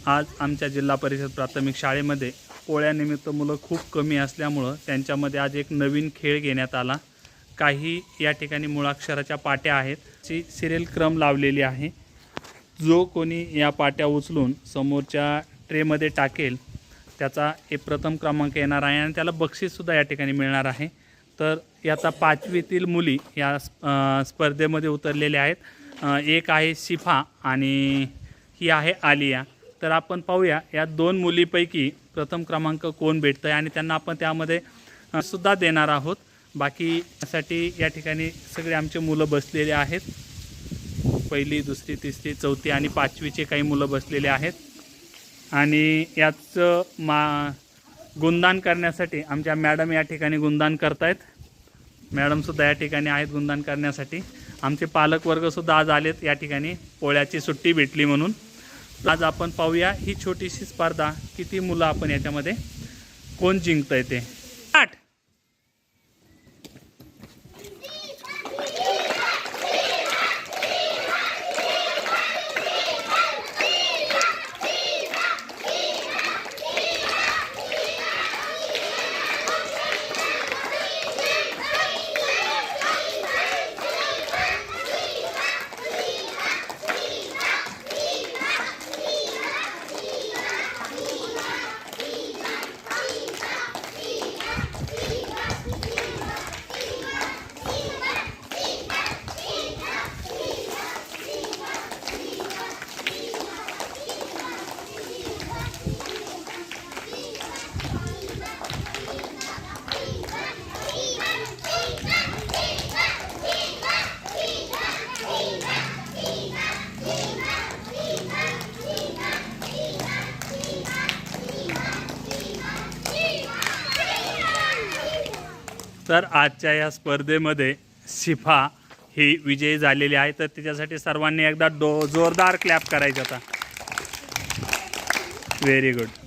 आज आमच्या जिल्हा परिषद प्राथमिक शाळेमध्ये पोळ्यानिमित्त मुलं खूप कमी असल्यामुळं त्यांच्यामध्ये आज एक नवीन खेळ घेण्यात आला। काही या ठिकाणी मुळाक्षराच्या पाट्या आहेत, ची सिरियल क्रम लावलेली आहे। जो कोणी या पाट्या उचलून समोरच्या ट्रेमध्ये टाकेल त्याचा एक प्रथम क्रमांक येणार आहे आणि त्याला बक्षीससुद्धा या ठिकाणी मिळणार आहे। तर याचा 5वीतील मुली या स्पर्धेमध्ये उतरलेल्या आहेत। एक आहे शिफा आणि ही आहे आलिया। तर आपण पाहूया या दोन मुलीपैकी प्रथम क्रमांक कोण भेटतं आहे आणि त्यांना आपण त्यामध्ये सुद्धा देणार आहोत। बाकी साठी या ठिकाणी सगळे आमचे मुलं बसलेले आहेत। पहिली, दुसरी, तिसरी, चौथी आणि 5वीचे काही मुलं बसलेले आहेत आणि याचं गुणदान करण्यासाठी आमच्या मॅडम या ठिकाणी गुणदान करतायत। मॅडमसुद्धा या ठिकाणी आहेत गुणदान करण्यासाठी। आमचे पालकवर्गसुद्धा आज आलेत या ठिकाणी, पोळ्याची सुट्टी भेटली म्हणून। आज आपण पाहूया ही छोटीशी स्पर्धा, किती मुलं आपण याच्यामध्ये कोण जिंकतंय ते। तर आजच्या या स्पर्धेमध्ये शिफा ही विजयी झालेली आहे। तर त्याच्यासाठी सर्वांनी एकदा जोरदार क्लॅप करायचा आता। Very good.